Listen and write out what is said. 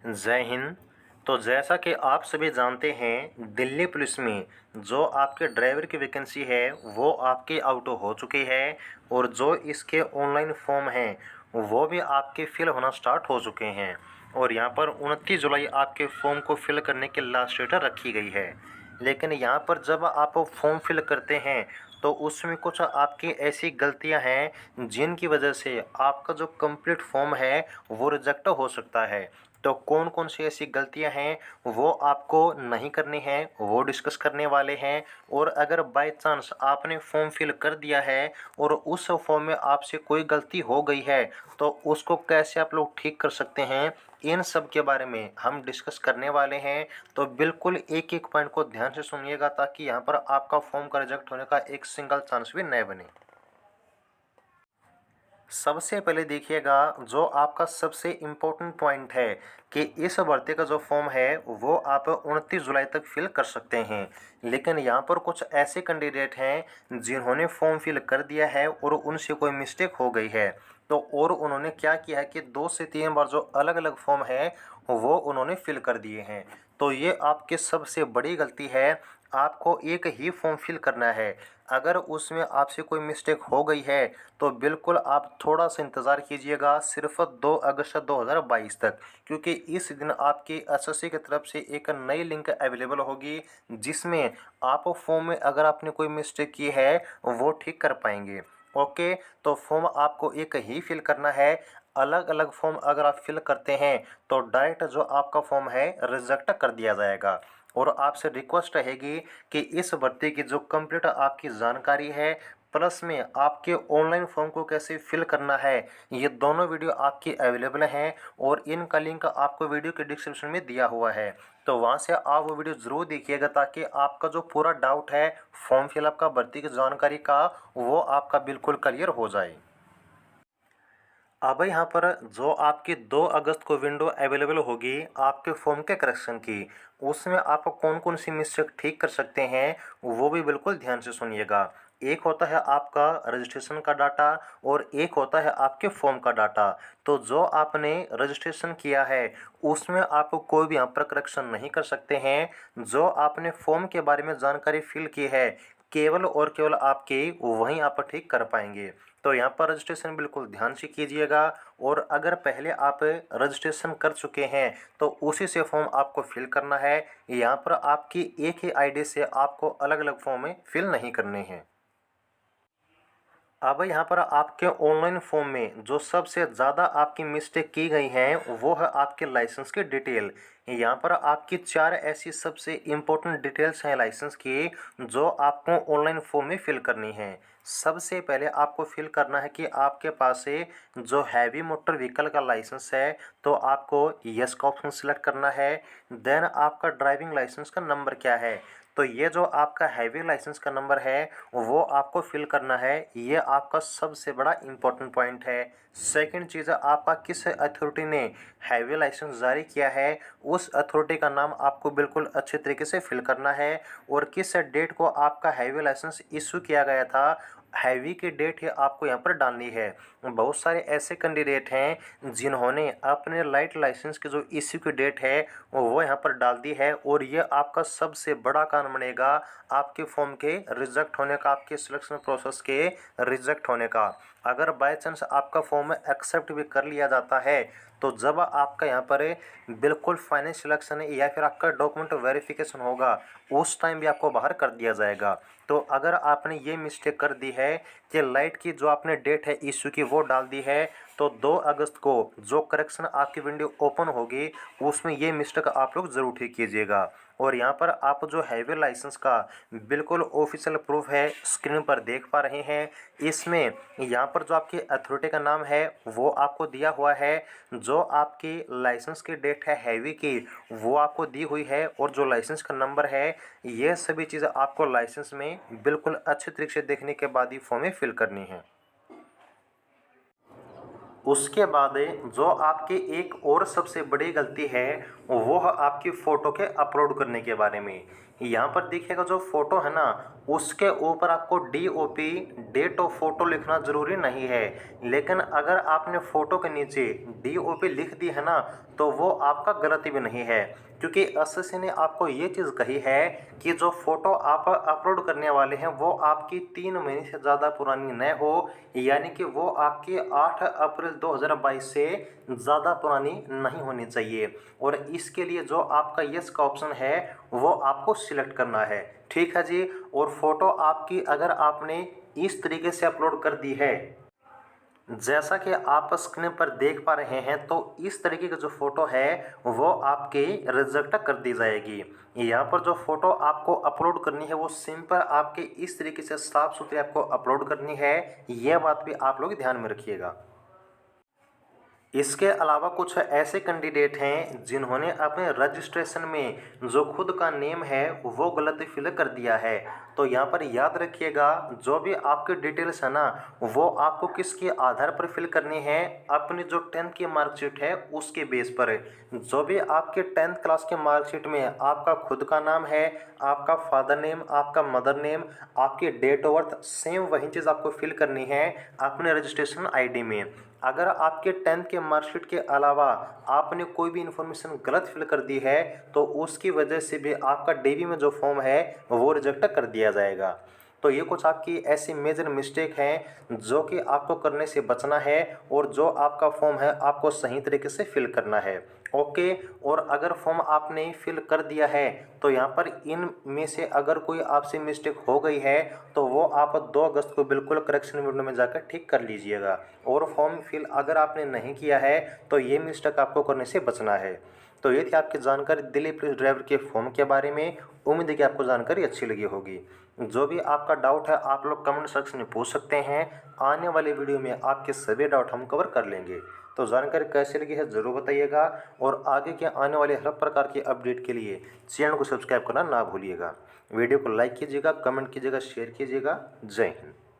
जय हिंद। तो जैसा कि आप सभी जानते हैं, दिल्ली पुलिस में जो आपके ड्राइवर की वैकेंसी है वो आपकी आउट हो चुकी है और जो इसके ऑनलाइन फॉर्म हैं वो भी आपके फिल होना स्टार्ट हो चुके हैं। और यहाँ पर 29 जुलाई आपके फॉर्म को फिल करने की लास्ट डेट रखी गई है। लेकिन यहाँ पर जब आप फॉर्म फिल करते हैं तो उसमें कुछ आपकी ऐसी गलतियां हैं जिनकी वजह से आपका जो कंप्लीट फॉर्म है वो रिजेक्ट हो सकता है। तो कौन कौन सी ऐसी गलतियां हैं वो आपको नहीं करनी है, वो डिस्कस करने वाले हैं। और अगर बाय चांस आपने फॉर्म फिल कर दिया है और उस फॉर्म में आपसे कोई गलती हो गई है तो उसको कैसे आप लोग ठीक कर सकते हैं, इन सब के बारे में हम डिस्कस करने वाले हैं। तो बिल्कुल एक एक पॉइंट को ध्यान से सुनिएगा ताकि यहाँ पर आपका फॉर्म का रिजेक्ट होने का एक सिंगल चांस भी न बने। सबसे पहले देखिएगा, जो आपका सबसे इम्पोर्टेंट पॉइंट है कि इस भर्ती का जो फॉर्म है वो आप 29 जुलाई तक फिल कर सकते हैं। लेकिन यहाँ पर कुछ ऐसे कैंडिडेट हैं जिन्होंने फॉर्म फिल कर दिया है और उनसे कोई मिस्टेक हो गई है। तो और उन्होंने क्या किया है कि 2 से 3 बार जो अलग अलग फॉर्म है वो उन्होंने फिल कर दिए हैं। तो ये आपकी सबसे बड़ी गलती है। आपको एक ही फॉर्म फिल करना है। अगर उसमें आपसे कोई मिस्टेक हो गई है तो बिल्कुल आप थोड़ा सा इंतज़ार कीजिएगा, सिर्फ 2 अगस्त 2022 तक, क्योंकि इस दिन आपकी एसएससी की तरफ से एक नई लिंक अवेलेबल होगी जिसमें आप फॉर्म में अगर आपने कोई मिस्टेक की है वो ठीक कर पाएंगे। ओके, तो फॉर्म आपको एक ही फिल करना है। अलग अलग फॉर्म अगर आप फिल करते हैं तो डायरेक्ट जो आपका फॉर्म है रिजेक्ट कर दिया जाएगा। और आपसे रिक्वेस्ट रहेगी कि इस भर्ती की जो कंप्लीट आपकी जानकारी है प्लस में आपके ऑनलाइन फॉर्म को कैसे फिल करना है, ये दोनों वीडियो आपकी अवेलेबल हैं और इनका लिंक आपको वीडियो के डिस्क्रिप्शन में दिया हुआ है। तो वहाँ से आप वो वीडियो ज़रूर देखिएगा ताकि आपका जो पूरा डाउट है फॉर्म फिलअप का, भर्ती की जानकारी का, वो आपका बिल्कुल क्लियर हो जाए। अब यहाँ पर जो आपकी 2 अगस्त को विंडो अवेलेबल होगी आपके फॉर्म के करेक्शन की, उसमें आप कौन कौन सी मिस्टेक ठीक कर सकते हैं वो भी बिल्कुल ध्यान से सुनिएगा। एक होता है आपका रजिस्ट्रेशन का डाटा और एक होता है आपके फॉर्म का डाटा। तो जो आपने रजिस्ट्रेशन किया है उसमें आप कोई भी यहाँ पर करेक्शन नहीं कर सकते हैं। जो आपने फॉर्म के बारे में जानकारी फिल की है केवल और केवल आपके वहीं आप ठीक कर पाएंगे। तो यहाँ पर रजिस्ट्रेशन बिल्कुल ध्यान से कीजिएगा। और अगर पहले आप रजिस्ट्रेशन कर चुके हैं तो उसी से फॉर्म आपको फिल करना है। यहाँ पर आपकी एक ही आईडी से आपको अलग अलग फॉर्म में फिल नहीं करने हैं। अब यहाँ पर आपके ऑनलाइन फॉर्म में जो सबसे ज़्यादा आपकी मिस्टेक की गई हैं वो है आपके लाइसेंस की डिटेल। यहाँ पर आपकी 4 ऐसी सबसे इम्पोर्टेंट डिटेल्स हैं लाइसेंस की जो आपको ऑनलाइन फॉर्म में फिल करनी है। सबसे पहले आपको फिल करना है कि आपके पास से जो हैवी मोटर व्हीकल का लाइसेंस है तो आपको यस का ऑप्शन सेलेक्ट करना है। देन आपका ड्राइविंग लाइसेंस का नंबर क्या है, तो ये जो आपका हैवी लाइसेंस का नंबर है वो आपको फिल करना है। ये आपका सबसे बड़ा इम्पोर्टेंट पॉइंट है। सेकंड चीज़ है आपका किस अथॉरिटी ने हैवी लाइसेंस जारी किया है, उस अथॉरिटी का नाम आपको बिल्कुल अच्छे तरीके से फिल करना है। और किस डेट को आपका हैवी लाइसेंस इशू किया गया था, हैवी की डेट है आपको यहाँ पर डालनी है। बहुत सारे ऐसे कैंडिडेट हैं जिन्होंने अपने लाइट लाइसेंस की जो इश्यू की डेट है वो यहाँ पर डाल दी है और ये आपका सबसे बड़ा कारण बनेगा आपके फॉर्म के रिजेक्ट होने का, आपके सिलेक्शन प्रोसेस के रिजेक्ट होने का। अगर बाय चांस आपका फॉर्म एक्सेप्ट भी कर लिया जाता है तो जब आपका यहाँ पर बिल्कुल फाइनल सिलेक्शन या फिर आपका डॉक्यूमेंट वेरिफिकेशन होगा उस टाइम भी आपको बाहर कर दिया जाएगा। तो अगर आपने ये मिस्टेक कर दी है कि लाइट की जो आपने डेट है इशू की वो डाल दी है तो 2 अगस्त को जो करेक्शन आपकी विंडो ओपन होगी उसमें ये मिस्टेक आप लोग ज़रूर ठीक कीजिएगा। और यहाँ पर आप जो हैवी लाइसेंस का बिल्कुल ऑफिशियल प्रूफ है स्क्रीन पर देख पा रहे हैं, इसमें यहाँ पर जो आपकी अथॉरिटी का नाम है वो आपको दिया हुआ है। जो आपकी लाइसेंस की डेट है हैवी की वो आपको दी हुई है और जो लाइसेंस का नंबर है, ये सभी चीज़ें आपको लाइसेंस में बिल्कुल अच्छे तरीके से देखने के बाद ही फॉर्म में फिल करनी है। उसके बाद जो आपकी एक और सबसे बड़ी गलती है वो है आपकी फ़ोटो के अपलोड करने के बारे में। यहाँ पर देखिएगा जो फ़ोटो है ना उसके ऊपर आपको DOP डेट ऑफ फ़ोटो लिखना ज़रूरी नहीं है, लेकिन अगर आपने फ़ोटो के नीचे DOP लिख दी है ना तो वो आपका गलती भी नहीं है, क्योंकि एसएससी ने आपको ये चीज़ कही है कि जो फ़ोटो आप अपलोड करने वाले हैं वो आपकी 3 महीने से ज़्यादा पुरानी न हो, यानी कि वो आपकी 8 अप्रैल 2022 से ज़्यादा पुरानी नहीं होनी चाहिए। और इसके लिए जो आपका यस का ऑप्शन है वो आपको सिलेक्ट करना है। ठीक है जी। और फ़ोटो आपकी अगर आपने इस तरीके से अपलोड कर दी है जैसा कि आप स्क्रीन पर देख पा रहे हैं, तो इस तरीके की जो फ़ोटो है वो आपकी रिजेक्ट कर दी जाएगी। यहाँ पर जो फ़ोटो आपको अपलोड करनी है वो सिंपल आपके इस तरीके से साफ़ सुथरी आपको अपलोड करनी है। यह बात भी आप लोग ध्यान में रखिएगा। इसके अलावा कुछ ऐसे कैंडिडेट हैं जिन्होंने अपने रजिस्ट्रेशन में जो खुद का नेम है वो गलत फिल कर दिया है। तो यहाँ पर याद रखिएगा, जो भी आपकी डिटेल्स है ना वो आपको किसके आधार पर फिल करनी है, अपनी जो 10th की मार्कशीट है उसके बेस पर। जो भी आपके 10th क्लास के मार्कशीट में आपका खुद का नाम है, आपका फादर नेम, आपका मदर नेम, आपकी डेट ऑफ बर्थ, सेम वही चीज़ आपको फिल करनी है अपने रजिस्ट्रेशन ID में। अगर आपके 10th के मार्कशीट के अलावा आपने कोई भी इन्फॉर्मेशन गलत फिल कर दी है तो उसकी वजह से भी आपका DV में जो फॉर्म है वो रिजेक्ट कर दिया जाएगा। तो ये कुछ आपकी ऐसी मेजर मिस्टेक हैं जो कि आपको करने से बचना है, और जो आपका फॉर्म है आपको सही तरीके से फिल करना है। ओके। और अगर फॉर्म आपने फिल कर दिया है तो यहाँ पर इन में से अगर कोई आपसे मिस्टेक हो गई है तो वो आप 2 अगस्त को बिल्कुल करेक्शन विंडो में जाकर ठीक कर लीजिएगा। और फॉर्म फिल अगर आपने नहीं किया है तो ये मिस्टेक आपको करने से बचना है। तो ये थी आपकी जानकारी दिल्ली पुलिस ड्राइवर के फॉर्म के बारे में। उम्मीद है कि आपको जानकारी अच्छी लगी होगी। जो भी आपका डाउट है आप लोग कमेंट सेक्शन में पूछ सकते हैं। आने वाले वीडियो में आपके सभी डाउट हम कवर कर लेंगे। तो जानकारी कैसी लगी है ज़रूर बताइएगा, और आगे के आने वाले हर प्रकार की अपडेट के लिए चैनल को सब्सक्राइब करना ना भूलिएगा। वीडियो को लाइक कीजिएगा, कमेंट कीजिएगा, शेयर कीजिएगा। जय हिंद।